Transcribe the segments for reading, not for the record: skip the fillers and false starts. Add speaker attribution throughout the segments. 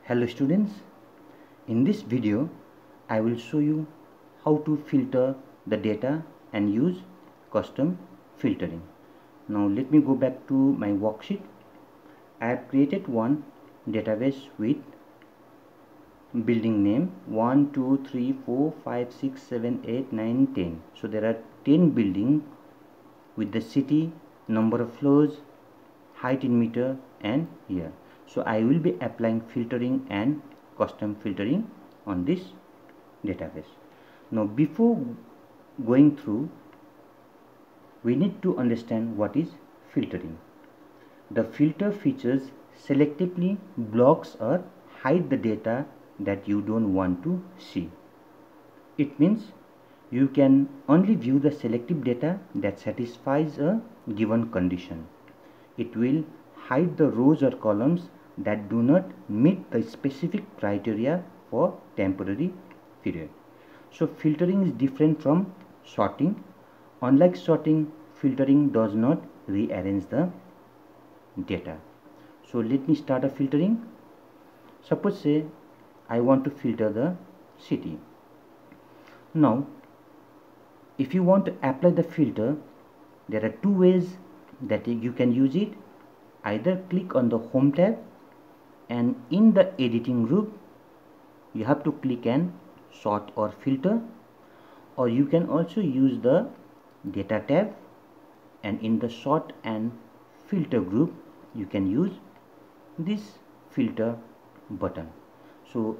Speaker 1: Hello students, in this video I will show you how to filter the data and use custom filtering. Now let me go back to my worksheet. I have created one database with building name 1, 2, 3, 4, 5, 6, 7, 8, 9, 10. So there are 10 buildings with the city, number of floors, height in meter and year. So I will be applying filtering and custom filtering on this database. Now before going through, we need to understand what is filtering. The filter features selectively blocks or hide the data that you don't want to see. It means you can only view the selective data that satisfies a given condition. It will hide the rows or columns that do not meet the specific criteria for temporary period. So filtering is different from sorting. Unlike sorting, filtering does not rearrange the data. So let me start a filtering. Suppose say I want to filter the city. Now if you want to apply the filter, there are two ways that you can use it. Either click on the home tab and in the editing group you have to click and sort or filter, or you can also use the data tab and in the sort and filter group you can use this filter button. So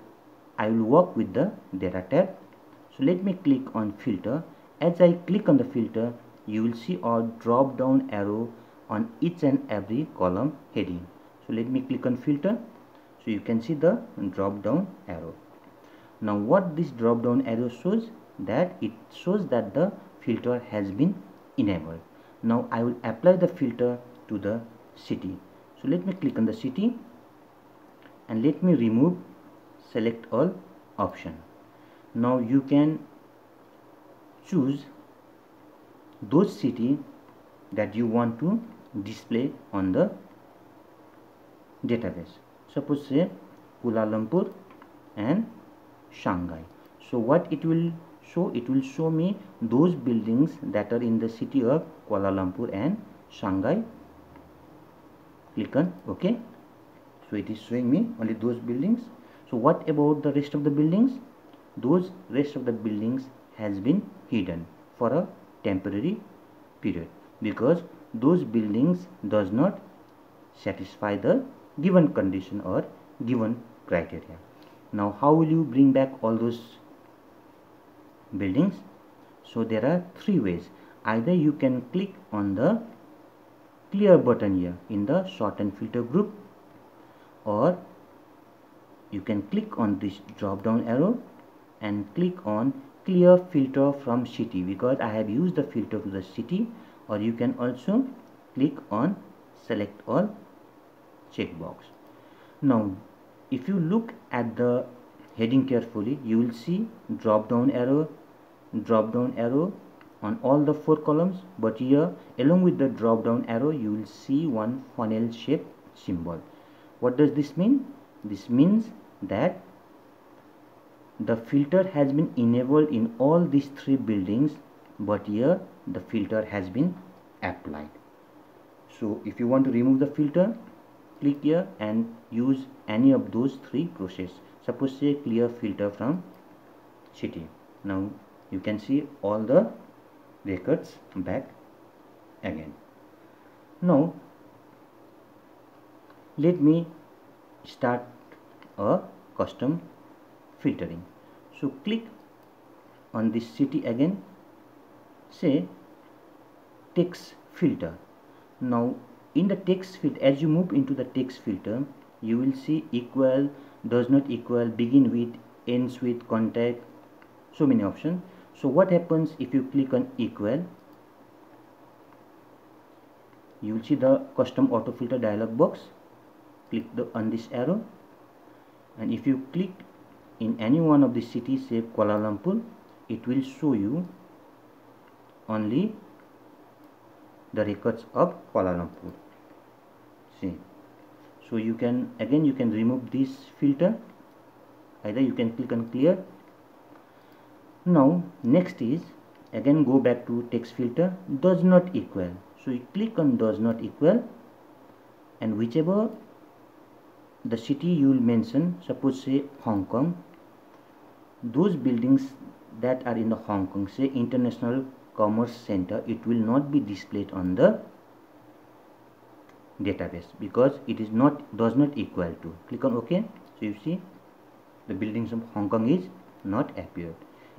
Speaker 1: I will work with the data tab. So let me click on filter. As I click on the filter, you will see a drop down arrow on each and every column heading. So let me click on filter. So you can see the drop down arrow. Now what this drop down arrow shows, that it shows that the filter has been enabled. Now I will apply the filter to the city. So let me click on the city and let me remove select all option. Now you can choose those city that you want to display on the database. Suppose say Kuala Lumpur and Shanghai. So what it will show? It will show me those buildings that are in the city of Kuala Lumpur and Shanghai. Click on OK. So it is showing me only those buildings. So what about the rest of the buildings? Those rest of the buildings has been hidden for a temporary period because those buildings does not satisfy the given condition or given criteria. Now how will you bring back all those buildings? So there are three ways. Either you can click on the clear button here in the sort and filter group, or you can click on this drop down arrow and click on clear filter from city because I have used the filter to the city, or you can also click on select all checkbox. Now if you look at the heading carefully, you will see drop down arrow on all the four columns, but here along with the drop down arrow you will see one funnel shape symbol. What does this mean? This means that the filter has been enabled in all these three buildings, but here the filter has been applied. So if you want to remove the filter, click here and use any of those three processes. Suppose say clear filter from city. Now you can see all the records back again. Now let me start a custom filtering. So click on this city again, say text filter. Now in the text filter, as you move into the text filter, you will see equal, does not equal, begin with, ends with, contact, so many options. So what happens if you click on equal? You will see the custom auto filter dialog box. Click on this arrow, and if you click in any one of the cities, say Kuala Lumpur, it will show you only the records of Kuala Lumpur. See, So you can remove this filter. Either you can click on clear. Now next is again go back to text filter, does not equal. So you click on does not equal, and whichever the city you will mention, suppose say Hong Kong, those buildings that are in the Hong Kong, say International Commerce Center, it will not be displayed on the database because it is does not equal to. Click on OK. So you see the buildings of Hong Kong is not appeared.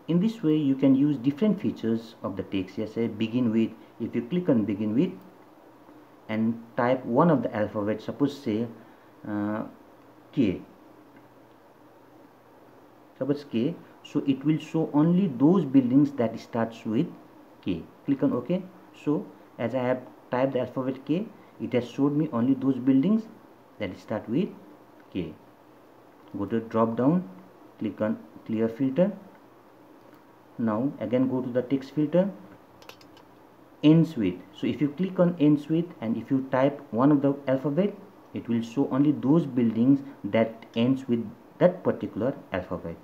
Speaker 1: In this way you can use different features of the text. Here say begin with. If you click on begin with and type one of the alphabet, suppose say K, suppose K, so it will show only those buildings that starts with K. Click on OK. So as I have typed the alphabet K, it has showed me only those buildings that start with K. Go to drop down, click on clear filter. Now again go to the text filter, ends with. So if you click on ends with and if you type one of the alphabet, it will show only those buildings that ends with that particular alphabet.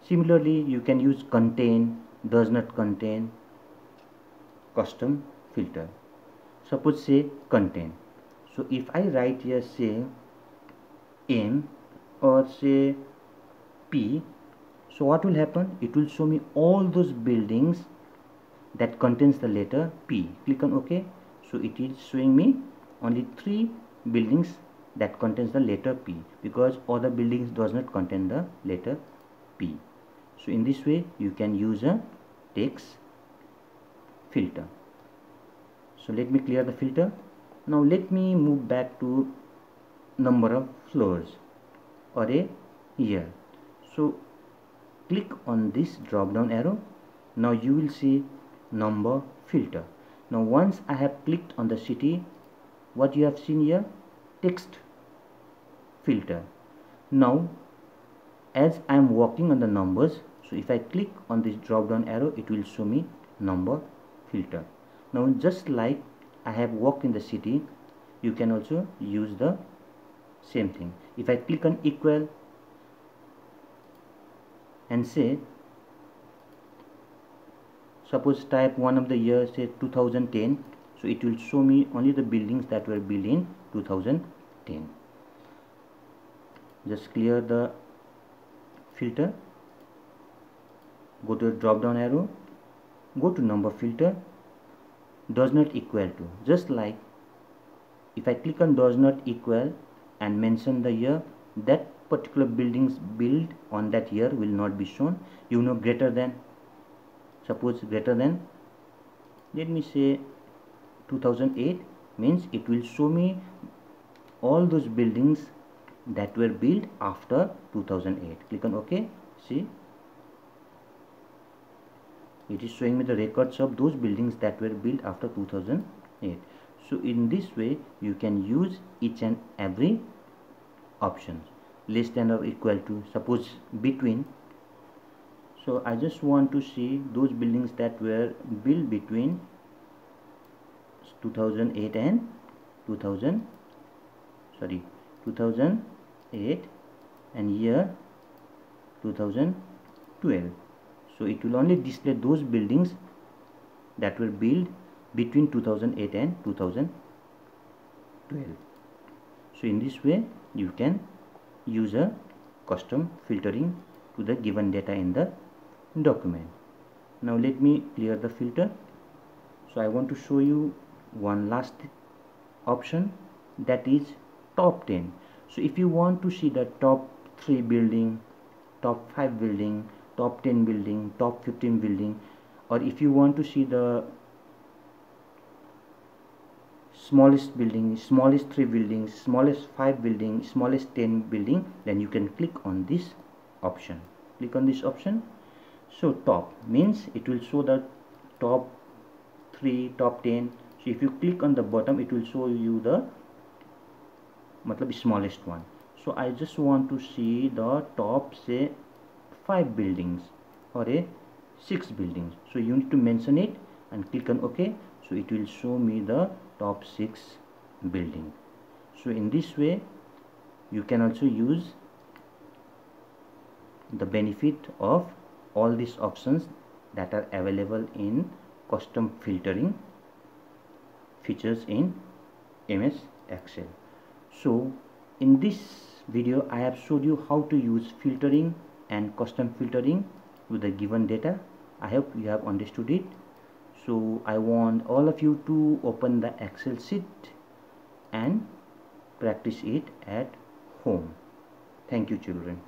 Speaker 1: Similarly, you can use contain, does not contain, custom filter. Suppose say contain. So if I write here say M or say P, so what will happen? It will show me all those buildings that contains the letter P. Click on OK. So it is showing me only 3 buildings that contains the letter P, because other buildings does not contain the letter P. So in this way you can use a text filter. So let me clear the filter. Now let me move back to number of floors or a year. So click on this drop down arrow. Now you will see number filter. Now once I have clicked on the city, what you have seen here, text filter. Now as I am working on the numbers, so if I click on this drop down arrow, it will show me number filter. Now just like I have worked in the city, you can also use the same thing. If I click on equal and say, suppose type one of the year, say 2010, so it will show me only the buildings that were built in 2010. Just clear the filter, go to drop down arrow, go to number filter, does not equal to. Just like if I click on does not equal and mention the year, that particular buildings built on that year will not be shown. You know, greater than, suppose greater than, let me say 2008, means it will show me all those buildings that were built after 2008. Click on OK. See, it is showing me the records of those buildings that were built after 2008. So in this way you can use each and every options. Less than or equal to, suppose between. So I just want to see those buildings that were built between 2008 and 2008 and year 2012. So it will only display those buildings that were built between 2008 and 2012. So in this way you can use a custom filtering to the given data in the document. Now let me clear the filter. So I want to show you one last option, that is top 10. So if you want to see the top 3 building, top 5 building, top 10 building, top 15 building, or if you want to see the smallest building, smallest 3 buildings, smallest 5 building, smallest 10 building, then you can click on this option. Click on this option. So top means it will show the top 3, top 10. So if you click on the bottom, it will show you the smallest one. So I just want to see the top, say 5 buildings or a 6 buildings. So you need to mention it and click on OK. So it will show me the top 6 building. So in this way you can also use the benefit of all these options that are available in custom filtering features in MS Excel. So in this video I have showed you how to use filtering and custom filtering with the given data. I hope you have understood it. So I want all of you to open the Excel sheet and practice it at home. Thank you, children.